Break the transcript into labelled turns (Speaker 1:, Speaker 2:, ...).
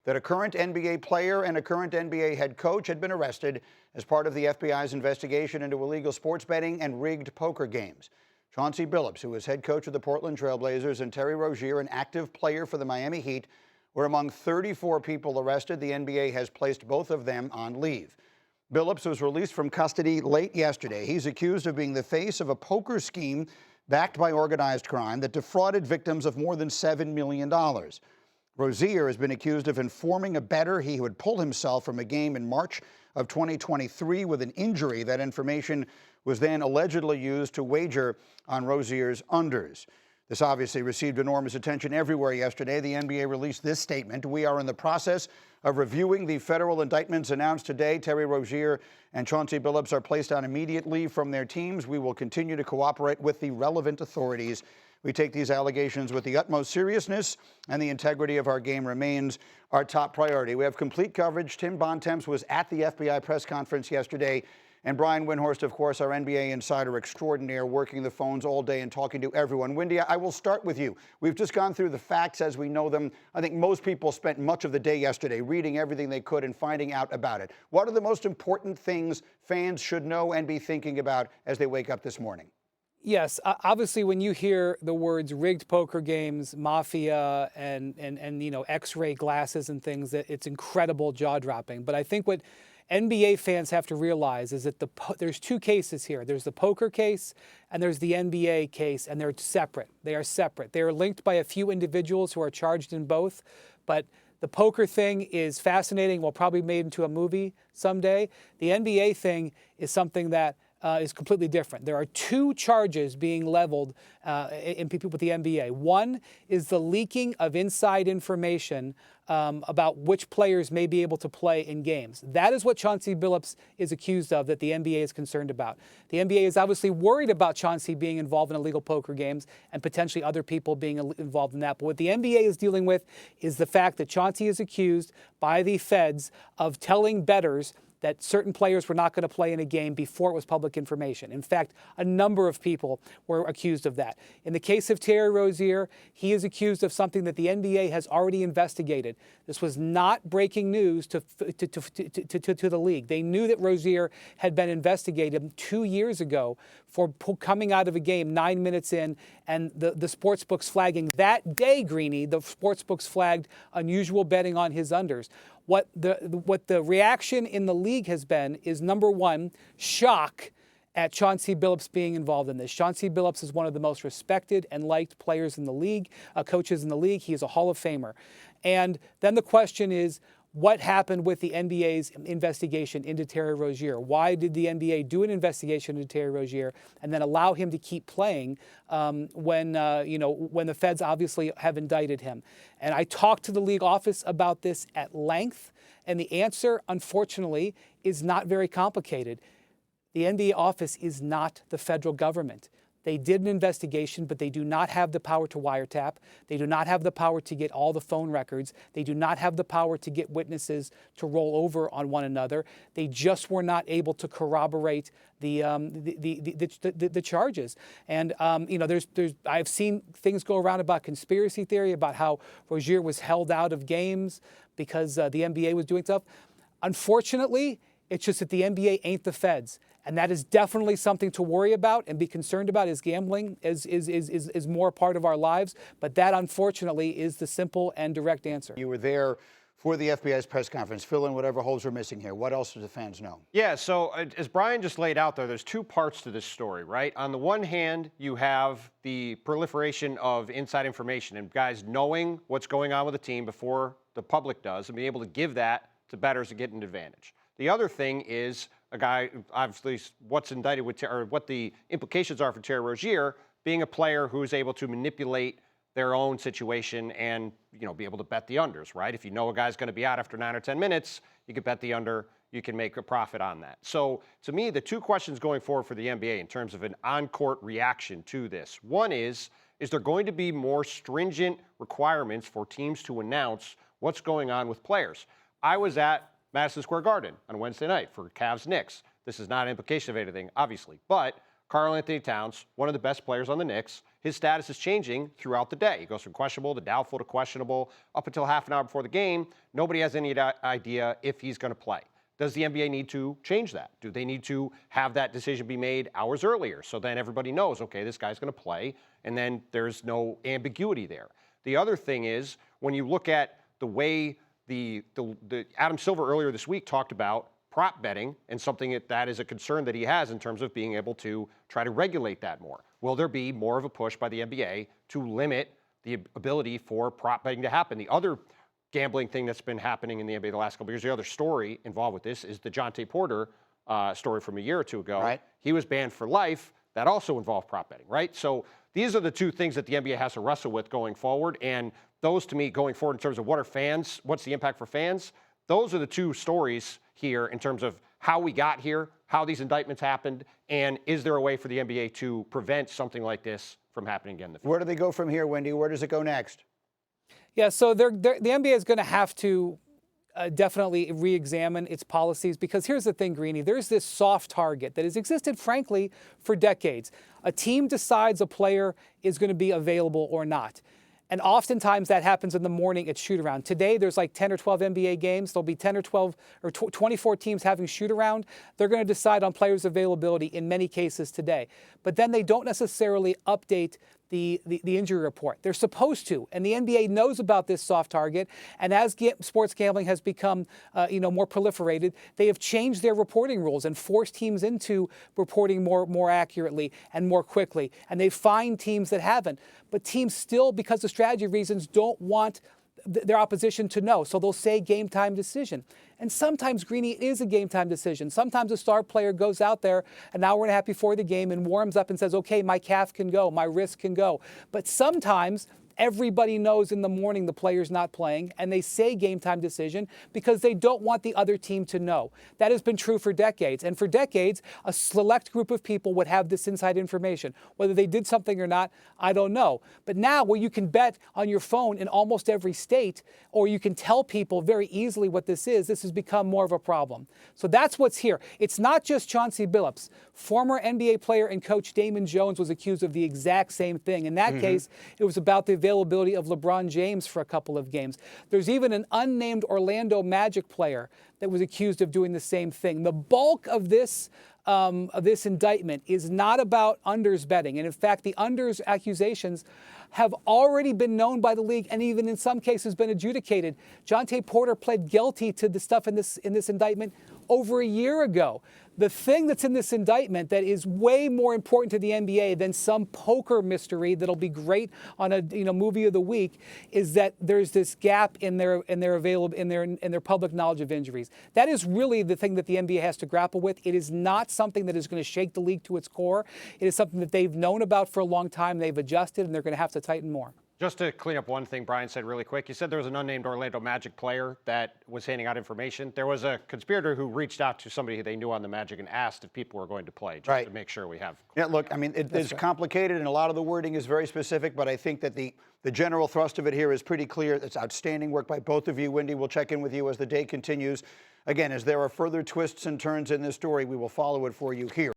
Speaker 1: that a current NBA player and a current NBA head coach had been arrested as part of the FBI's investigation into illegal sports betting and rigged poker games. Chauncey Billups, who was head coach of the Portland Trail Blazers, and Terry Rozier, an active player for the Miami Heat, were among 34 people arrested. The NBA has placed both of them on leave. Billups was released from custody late yesterday. He's accused of being the face of a poker scheme backed by organized crime that defrauded victims of more than $7 million. Rozier has been accused of informing a bettor he would pull himself from a game in March of 2023 with an injury. That information was then allegedly used to wager on Rozier's unders. This obviously received enormous attention everywhere yesterday. The NBA released this statement: "We are in the process of reviewing the federal indictments announced today. Terry Rozier and Chauncey Billups are placed on immediate leave from their teams. We will continue to cooperate with the relevant authorities. We take these allegations with the utmost seriousness, and the integrity of our game remains our top priority." We have complete coverage. Tim Bontemps was at the FBI press conference yesterday, and Brian Windhorst, of course, our NBA insider extraordinaire, working the phones all day and talking to everyone. Windy, I will start with you. We've just gone through the facts as we know them. I think most people spent much of the day yesterday reading everything they could and finding out about it. What are the most important things fans should know and be thinking about as they wake up this morning?
Speaker 2: Yes, obviously, when you hear the words rigged poker games, mafia, and X-ray glasses and things, that it's incredible, jaw-dropping. But I think what NBA fans have to realize is that there's two cases here. There's the poker case and there's the NBA case, and they're separate. They are separate. They are linked by a few individuals who are charged in both, but the poker thing is fascinating. Will probably be made into a movie someday. The NBA thing is something that is completely different. There are two charges being leveled in people with the NBA. One is the leaking of inside information about which players may be able to play in games. That is what Chauncey Billups is accused of, that the NBA is concerned about. The NBA is obviously worried about Chauncey being involved in illegal poker games and potentially other people being involved in that. But what the NBA is dealing with is the fact that Chauncey is accused by the feds of telling bettors that certain players were not going to play in a game before it was public information. In fact, a number of people were accused of that. In the case of Terry Rozier, he is accused of something that the NBA has already investigated. This was not breaking news to the league. They knew that Rozier had been investigated 2 years ago for coming out of a game 9 minutes in, and the sports books flagging that day, Greeny, the sports books flagged unusual betting on his unders. What the reaction in the league has been is, number one, shock at Chauncey Billups being involved in this. Chauncey Billups is one of the most respected and liked players in the league, coaches in the league. He is a Hall of Famer. And then the question is, what happened with the NBA's investigation into Terry Rozier? Why did the NBA do an investigation into Terry Rozier and then allow him to keep playing when the feds obviously have indicted him? And I talked to the league office about this at length, and the answer, unfortunately, is not very complicated. The NBA office is not the federal government. They did an investigation, but they do not have the power to wiretap. They do not have the power to get all the phone records. They do not have the power to get witnesses to roll over on one another. They just were not able to corroborate the charges. And I've seen things go around about conspiracy theory, about how Rozier was held out of games because the NBA was doing stuff. Unfortunately, it's just that the NBA ain't the feds. And that is definitely something to worry about and be concerned about. Is gambling is more a part of our lives. But that, unfortunately, is the simple and direct answer.
Speaker 1: You were there for the FBI's press conference. Fill in whatever holes are missing here. What else do the fans know?
Speaker 3: Yeah, so as Brian just laid out there's two parts to this story, right? On the one hand, you have the proliferation of inside information and guys knowing what's going on with the team before the public does and being able to give that to bettors to get an advantage. The other thing is a guy, obviously, what's indicted with, or what the implications are for Terry Rozier, being a player who's able to manipulate their own situation and, be able to bet the unders, right? If you know a guy's going to be out after 9 or 10 minutes, you can bet the under, you can make a profit on that. So, to me, the two questions going forward for the NBA in terms of an on-court reaction to this. One is there going to be more stringent requirements for teams to announce what's going on with players? I was at Madison Square Garden on Wednesday night for Cavs-Knicks. This is not an implication of anything, obviously, but Karl-Anthony Towns, one of the best players on the Knicks, his status is changing throughout the day. He goes from questionable to doubtful to questionable up until half an hour before the game. Nobody has any idea if he's going to play. Does the NBA need to change that? Do they need to have that decision be made hours earlier so then everybody knows, okay, this guy's going to play, and then there's no ambiguity there? The other thing is, when you look at the way the Adam Silver earlier this week talked about prop betting and something that is a concern that he has in terms of being able to try to regulate that more. Will there be more of a push by the NBA to limit the ability for prop betting to happen? The other gambling thing that's been happening in the NBA the last couple of years, the other story involved with this is the Chauncey Porter story from a year or two ago.
Speaker 1: Right.
Speaker 3: He was banned for life. That also involved prop betting, right? So these are the two things that the NBA has to wrestle with going forward. And those, to me, going forward in terms of what's the impact for fans, those are the two stories here in terms of how we got here, how these indictments happened, and is there a way for the NBA to prevent something like this from happening again in the future?
Speaker 1: Where do they go from here, Wendy? Where does it go next?
Speaker 2: Yeah, so the NBA is going to have to definitely re-examine its policies, because here's the thing, Greeny, there's this soft target that has existed, frankly, for decades. A team decides a player is going to be available or not. And oftentimes that happens in the morning at shoot-around. Today, there's like 10 or 12 NBA games. There'll be 10 or 12 or 24 teams having shoot-around. They're going to decide on players' availability in many cases today. But then they don't necessarily update the injury report. They're supposed to, and the NBA knows about this soft target. And as sports gambling has become, more proliferated, they have changed their reporting rules and forced teams into reporting more accurately and more quickly. And they find teams that haven't. But teams still, because of strategy reasons, don't want their opposition to know. So they'll say game time decision. And sometimes, Greeny, it is a game time decision. Sometimes a star player goes out there an hour and a half before the game and warms up and says, okay, my calf can go, my wrist can go. But sometimes everybody knows in the morning the player's not playing, and they say game time decision because they don't want the other team to know. That has been true for decades. And for decades, a select group of people would have this inside information. Whether they did something or not, I don't know. But now, where you can bet on your phone in almost every state, or you can tell people very easily what this has become more of a problem. So that's what's here. It's not just Chauncey Billups. Former NBA player and coach Damon Jones was accused of the exact same thing. In that case, it was about the availability of LeBron James for a couple of games. There's even an unnamed Orlando Magic player that was accused of doing the same thing. The bulk of this indictment is not about unders betting. And in fact, the unders accusations have already been known by the league and even in some cases been adjudicated. Chauncey Porter pled guilty to the stuff in this indictment over a year ago. The thing that's in this indictment that is way more important to the NBA than some poker mystery that'll be great on a movie of the week is that there's this gap in their public knowledge of injuries. That is really the thing that the NBA has to grapple with. It is not something that is going to shake the league to its core. It is something that they've known about for a long time. They've adjusted, and they're going to have to tighten more.
Speaker 3: Just to clean up one thing Brian said really quick, you said there was an unnamed Orlando Magic player that was handing out information. There was a conspirator who reached out to somebody they knew on the Magic and asked if people were going to play, just to make sure we have.
Speaker 1: Yeah, look, I mean, it's complicated and a lot of the wording is very specific, but I think that the general thrust of it here is pretty clear. It's outstanding work by both of you. Wendy, we'll check in with you as the day continues. Again, as there are further twists and turns in this story, we will follow it for you here.